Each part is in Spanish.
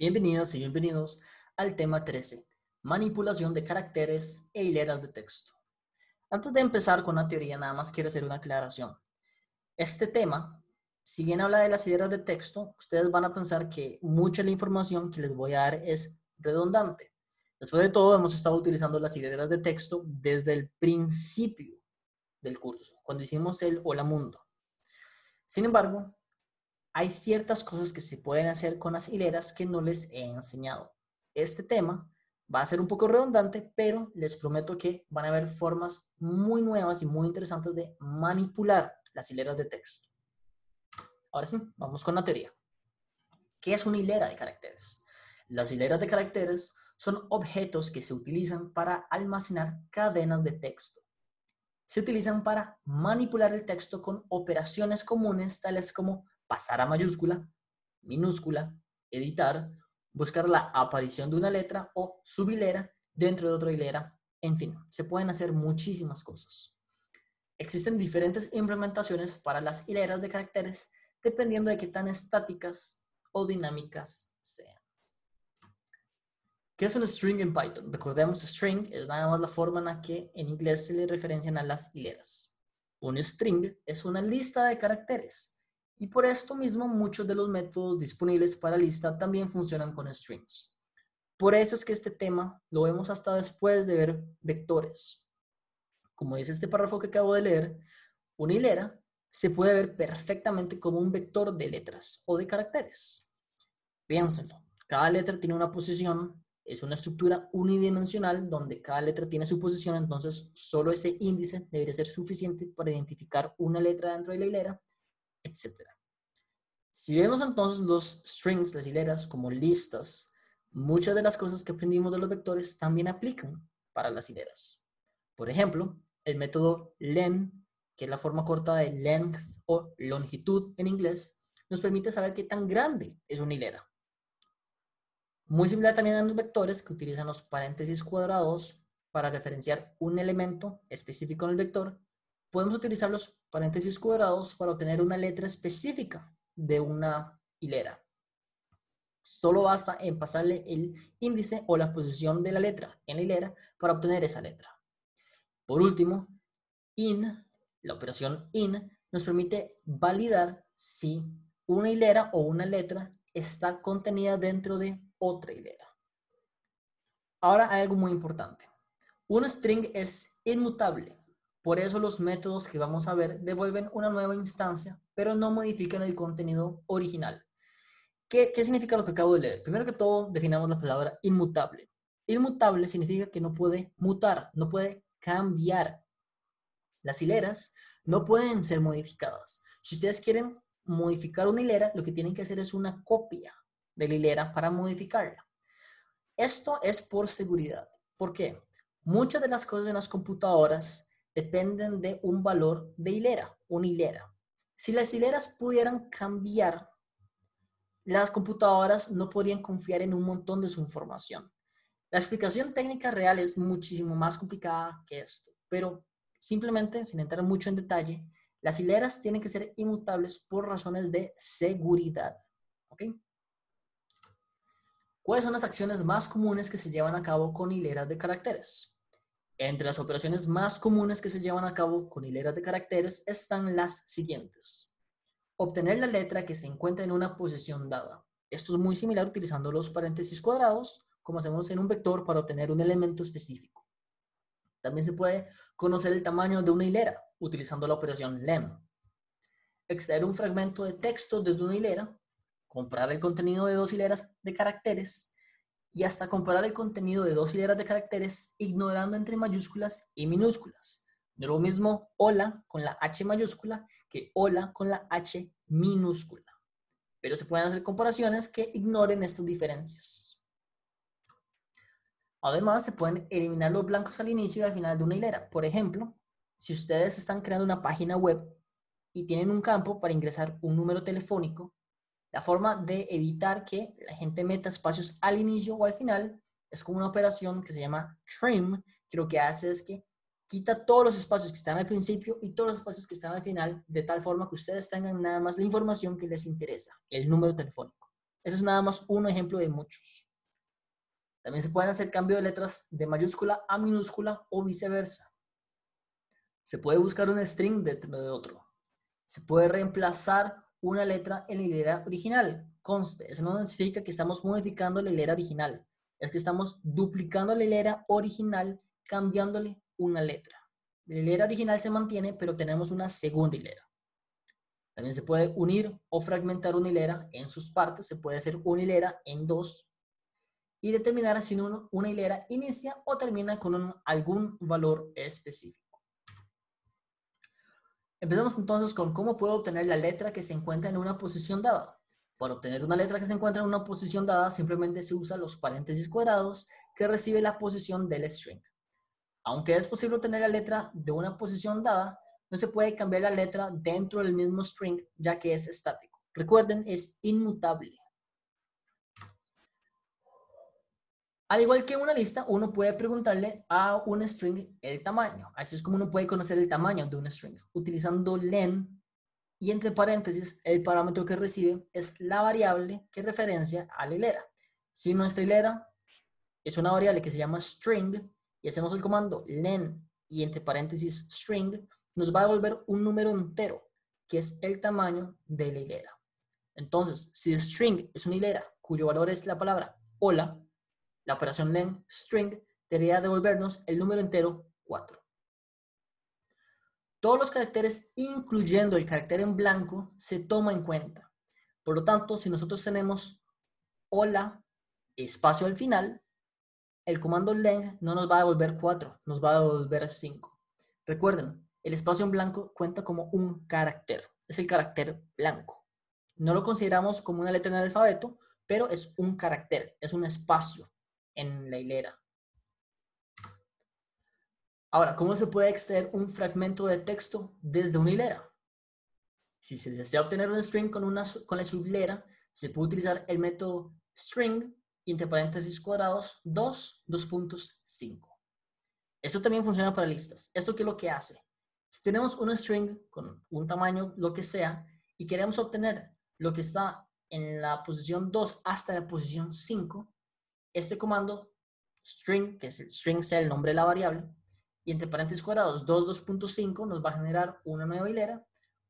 Bienvenidas y bienvenidos al tema 13, manipulación de caracteres e hileras de texto. Antes de empezar con la teoría, nada más quiero hacer una aclaración. Este tema, si bien habla de las hileras de texto, ustedes van a pensar que mucha de la información que les voy a dar es redundante. Después de todo, hemos estado utilizando las hileras de texto desde el principio del curso, cuando hicimos el Hola Mundo. Sin embargo, hay ciertas cosas que se pueden hacer con las hileras que no les he enseñado. Este tema va a ser un poco redundante, pero les prometo que van a haber formas muy nuevas y muy interesantes de manipular las hileras de texto. Ahora sí, vamos con la teoría. ¿Qué es una hilera de caracteres? Las hileras de caracteres son objetos que se utilizan para almacenar cadenas de texto. Se utilizan para manipular el texto con operaciones comunes tales como pasar a mayúscula, minúscula, editar, buscar la aparición de una letra o subhilera dentro de otra hilera. En fin, se pueden hacer muchísimas cosas. Existen diferentes implementaciones para las hileras de caracteres dependiendo de qué tan estáticas o dinámicas sean. ¿Qué es un string en Python? Recordemos, string es nada más la forma en la que en inglés se le referencian a las hileras. Un string es una lista de caracteres y por esto mismo muchos de los métodos disponibles para lista también funcionan con strings. Por eso es que este tema lo vemos hasta después de ver vectores. Como dice este párrafo que acabo de leer, una hilera se puede ver perfectamente como un vector de letras o de caracteres. Piénsenlo, cada letra tiene una posición, es una estructura unidimensional donde cada letra tiene su posición, entonces solo ese índice debería ser suficiente para identificar una letra dentro de la hilera, etc. Si vemos entonces los strings, las hileras, como listas, muchas de las cosas que aprendimos de los vectores también aplican para las hileras. Por ejemplo, el método len, que es la forma corta de length o longitud en inglés, nos permite saber qué tan grande es una hilera. Muy similar también a los vectores que utilizan los paréntesis cuadrados para referenciar un elemento específico en el vector, podemos utilizar los paréntesis cuadrados para obtener una letra específica de una hilera. Solo basta en pasarle el índice o la posición de la letra en la hilera para obtener esa letra. Por último, in, la operación in, nos permite validar si una hilera o una letra está contenida dentro de otra hilera. Ahora hay algo muy importante. Un string es inmutable. Por eso los métodos que vamos a ver devuelven una nueva instancia, pero no modifican el contenido original. ¿Qué significa lo que acabo de leer? Primero que todo, definamos la palabra inmutable. Inmutable significa que no puede mutar, no puede cambiar. Las hileras no pueden ser modificadas. Si ustedes quieren modificar una hilera, lo que tienen que hacer es una copia de la hilera para modificarla. Esto es por seguridad. ¿Por qué? Muchas de las cosas en las computadoras dependen de un valor de hilera, una hilera. Si las hileras pudieran cambiar, las computadoras no podrían confiar en un montón de su información. La explicación técnica real es muchísimo más complicada que esto, pero simplemente, sin entrar mucho en detalle, las hileras tienen que ser inmutables por razones de seguridad. ¿Ok? ¿Cuáles son las acciones más comunes que se llevan a cabo con hileras de caracteres? Entre las operaciones más comunes que se llevan a cabo con hileras de caracteres están las siguientes. Obtener la letra que se encuentra en una posición dada. Esto es muy similar utilizando los paréntesis cuadrados, como hacemos en un vector para obtener un elemento específico. También se puede conocer el tamaño de una hilera utilizando la operación len. Extraer un fragmento de texto desde una hilera, comparar el contenido de dos hileras de caracteres y hasta comparar el contenido de dos hileras de caracteres ignorando entre mayúsculas y minúsculas. No es lo mismo hola con la H mayúscula que hola con la H minúscula. Pero se pueden hacer comparaciones que ignoren estas diferencias. Además, se pueden eliminar los blancos al inicio y al final de una hilera. Por ejemplo, si ustedes están creando una página web y tienen un campo para ingresar un número telefónico, la forma de evitar que la gente meta espacios al inicio o al final es como una operación que se llama trim, que lo que hace es que quita todos los espacios que están al principio y todos los espacios que están al final, de tal forma que ustedes tengan nada más la información que les interesa, el número telefónico. Ese es nada más un ejemplo de muchos. También se pueden hacer cambio de letras de mayúscula a minúscula o viceversa. Se puede buscar un string dentro de otro. Se puede reemplazar una letra en la hilera original. Conste, eso no significa que estamos modificando la hilera original. Es que estamos duplicando la hilera original, cambiándole una letra. La hilera original se mantiene, pero tenemos una segunda hilera. También se puede unir o fragmentar una hilera en sus partes. Se puede hacer una hilera en dos y determinar si una hilera inicia o termina con algún valor específico. Empezamos entonces con cómo puedo obtener la letra que se encuentra en una posición dada. Para obtener una letra que se encuentra en una posición dada, simplemente se usa los paréntesis cuadrados que recibe la posición del string. Aunque es posible obtener la letra de una posición dada, no se puede cambiar la letra dentro del mismo string, ya que es estático. Recuerden, es inmutable. Al igual que una lista, uno puede preguntarle a un string el tamaño. Así es como uno puede conocer el tamaño de un string, utilizando len y entre paréntesis, el parámetro que recibe es la variable que referencia a la hilera. Si nuestra hilera es una variable que se llama string y hacemos el comando len y entre paréntesis string, nos va a devolver un número entero, que es el tamaño de la hilera. Entonces, si string es una hilera cuyo valor es la palabra hola, la operación len string debería devolvernos el número entero 4. Todos los caracteres, incluyendo el carácter en blanco, se toma en cuenta. Por lo tanto, si nosotros tenemos hola, espacio al final, el comando len no nos va a devolver 4, nos va a devolver 5. Recuerden, el espacio en blanco cuenta como un carácter, es el carácter blanco. No lo consideramos como una letra en el alfabeto, pero es un carácter, es un espacio en la hilera. Ahora, ¿cómo se puede extraer un fragmento de texto desde una hilera? Si se desea obtener un string con la subhilera, se puede utilizar el método string y entre paréntesis cuadrados 2.5. Esto también funciona para listas. ¿Esto qué es lo que hace? Si tenemos un string con un tamaño, lo que sea, y queremos obtener lo que está en la posición 2 hasta la posición 5, este comando string, que es el string sea el nombre de la variable, y entre paréntesis cuadrados 2.5 nos va a generar una nueva hilera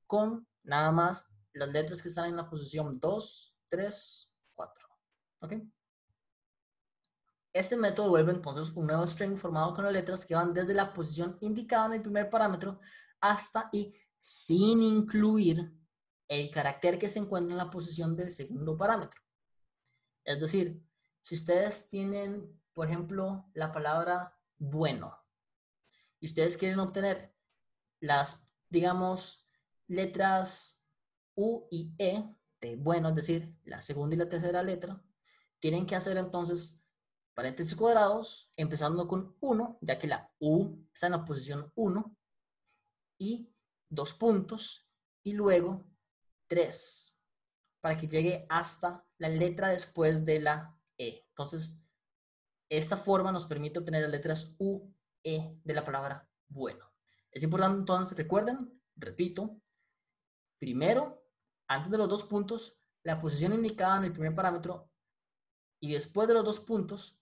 con nada más las letras que están en la posición 2, 3, 4. ¿Ok? Este método devuelve entonces un nuevo string formado con las letras que van desde la posición indicada en el primer parámetro hasta y sin incluir el carácter que se encuentra en la posición del segundo parámetro. Es decir, si ustedes tienen, por ejemplo, la palabra bueno y ustedes quieren obtener las, digamos, letras U y E de bueno, es decir, la segunda y la tercera letra, tienen que hacer entonces paréntesis cuadrados, empezando con 1, ya que la U está en la posición 1, y 2 puntos, y luego 3, para que llegue hasta la letra después de la E. Entonces, esta forma nos permite obtener las letras U, E de la palabra bueno. Es importante entonces, recuerden, repito, primero, antes de los 2 puntos, la posición indicada en el primer parámetro y después de los 2 puntos,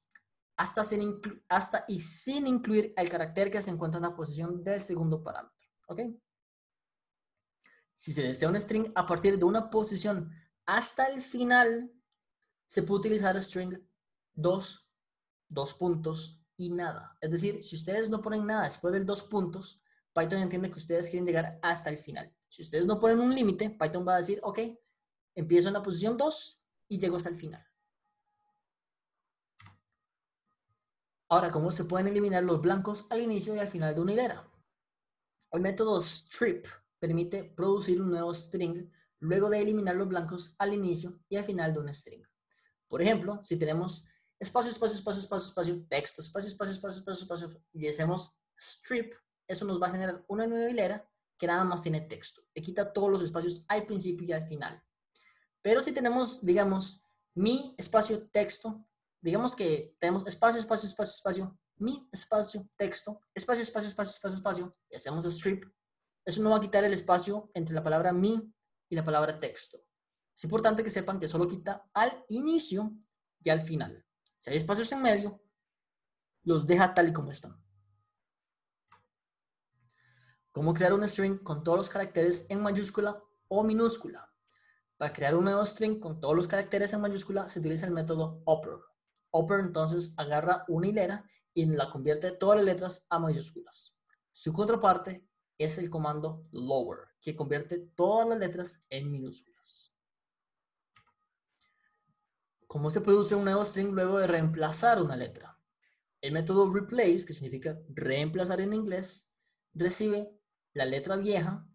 hasta y sin incluir el carácter que se encuentra en la posición del segundo parámetro. ¿Ok? Si se desea un string a partir de una posición hasta el final, se puede utilizar string 2, 2 puntos y nada. Es decir, si ustedes no ponen nada después del 2 puntos, Python entiende que ustedes quieren llegar hasta el final. Si ustedes no ponen un límite, Python va a decir, ok, empiezo en la posición 2 y llego hasta el final. Ahora, ¿cómo se pueden eliminar los blancos al inicio y al final de una hilera? El método strip permite producir un nuevo string luego de eliminar los blancos al inicio y al final de un string. Por ejemplo, si tenemos espacio, espacio, espacio, espacio, espacio, texto, espacio, espacio, espacio, espacio, espacio, y hacemos strip, eso nos va a generar una nueva hilera que nada más tiene texto. Le quita todos los espacios al principio y al final. Pero si tenemos, digamos, mi espacio texto, digamos que tenemos espacio, espacio, espacio, espacio, mi espacio texto, espacio, espacio, espacio, espacio, espacio, y hacemos strip, eso no va a quitar el espacio entre la palabra mi y la palabra texto. Es importante que sepan que solo quita al inicio y al final. Si hay espacios en medio, los deja tal y como están. ¿Cómo crear un string con todos los caracteres en mayúscula o minúscula? Para crear un nuevo string con todos los caracteres en mayúscula se utiliza el método upper. Upper entonces agarra una hilera y la convierte todas las letras a mayúsculas. Su contraparte es el comando lower, que convierte todas las letras en minúsculas. ¿Cómo se produce un nuevo string luego de reemplazar una letra? El método replace, que significa reemplazar en inglés, recibe la letra vieja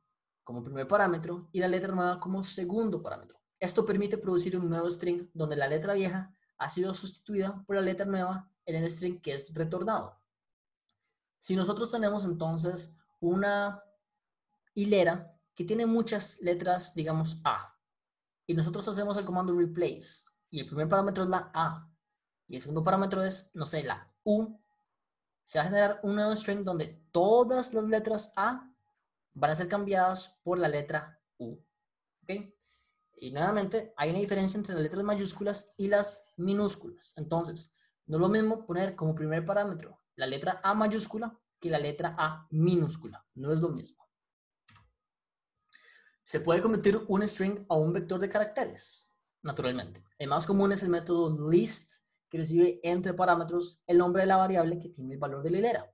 como primer parámetro y la letra nueva como segundo parámetro. Esto permite producir un nuevo string donde la letra vieja ha sido sustituida por la letra nueva en el string que es retornado. Si nosotros tenemos entonces una hilera que tiene muchas letras, digamos A, y nosotros hacemos el comando replace, y el primer parámetro es la A, y el segundo parámetro es, no sé, la U, se va a generar un nuevo string donde todas las letras A van a ser cambiadas por la letra U. ¿Okay? Y nuevamente, hay una diferencia entre las letras mayúsculas y las minúsculas. Entonces, no es lo mismo poner como primer parámetro la letra A mayúscula que la letra A minúscula. No es lo mismo. Se puede convertir un string a un vector de caracteres, naturalmente. El más común es el método list, que recibe entre parámetros el nombre de la variable que tiene el valor de la hilera.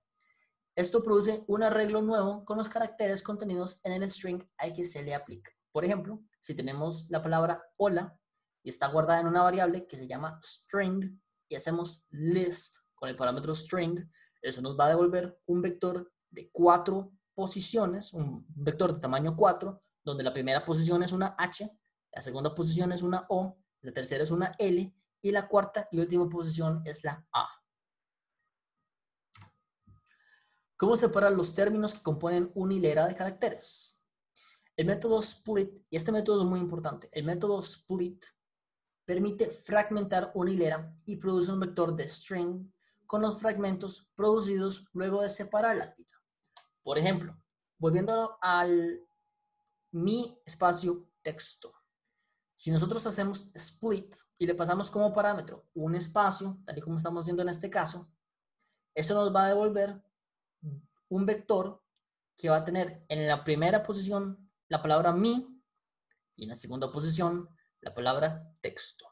Esto produce un arreglo nuevo con los caracteres contenidos en el string al que se le aplica. Por ejemplo, si tenemos la palabra hola y está guardada en una variable que se llama string y hacemos list con el parámetro string, eso nos va a devolver un vector de 4 posiciones, un vector de tamaño 4, donde la primera posición es una H, la segunda posición es una O, la tercera es una L y la cuarta y última posición es la A. ¿Cómo separar los términos que componen una hilera de caracteres? El método split, y este método es muy importante, el método split permite fragmentar una hilera y produce un vector de string con los fragmentos producidos luego de separar la tira. Por ejemplo, volviendo al mi espacio texto. Si nosotros hacemos split y le pasamos como parámetro un espacio, tal y como estamos haciendo en este caso, eso nos va a devolver un vector que va a tener en la primera posición la palabra mi y en la segunda posición la palabra texto.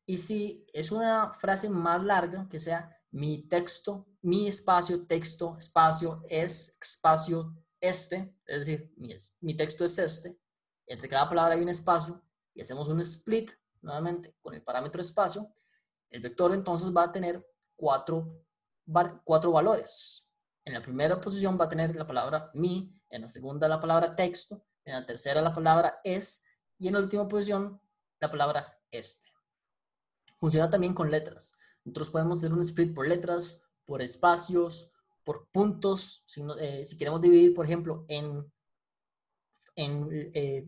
Y si es una frase más larga, que sea mi texto, mi espacio, texto, espacio, es espacio, este, es decir, mi texto es este, entre cada palabra hay un espacio y hacemos un split nuevamente con el parámetro espacio, el vector entonces va a tener cuatro valores. En la primera posición va a tener la palabra mi, en la segunda la palabra texto, en la tercera la palabra es y en la última posición la palabra este. Funciona también con letras. Nosotros podemos hacer un split por letras, por espacios, por puntos. Si queremos dividir, por ejemplo, en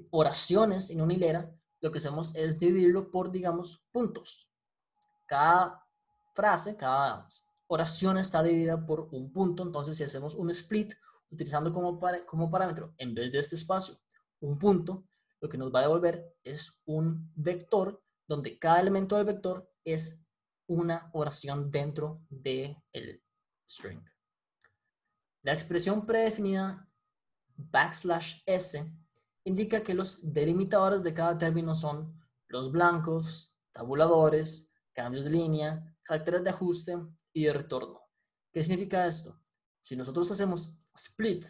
oraciones en una hilera, lo que hacemos es dividirlo por, digamos, puntos. Cada frase, cada oración está dividida por un punto. Entonces, si hacemos un split utilizando como parámetro, en vez de este espacio, un punto, lo que nos va a devolver es un vector donde cada elemento del vector es una oración dentro del string. La expresión predefinida \s indica que los delimitadores de cada término son los blancos, tabuladores, cambios de línea, caracteres de ajuste y de retorno. ¿Qué significa esto? Si nosotros hacemos split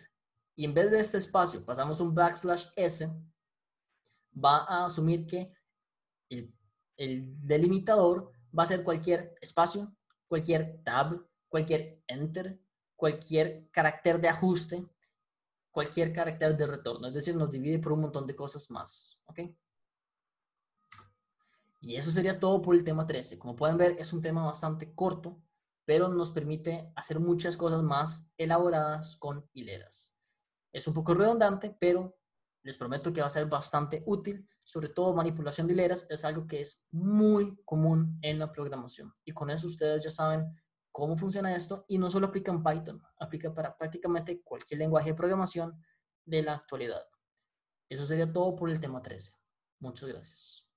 y en vez de este espacio pasamos un \s, va a asumir que el delimitador va a ser cualquier espacio, cualquier tab, cualquier enter, cualquier carácter de ajuste, cualquier carácter de retorno. Es decir, nos divide por un montón de cosas más. ¿Ok? Y eso sería todo por el tema 13. Como pueden ver, es un tema bastante corto, pero nos permite hacer muchas cosas más elaboradas con hileras. Es un poco redundante, pero les prometo que va a ser bastante útil. Sobre todo manipulación de hileras es algo que es muy común en la programación. Y con eso ustedes ya saben cómo funciona esto. Y no solo aplica en Python, aplica para prácticamente cualquier lenguaje de programación de la actualidad. Eso sería todo por el tema 13. Muchas gracias.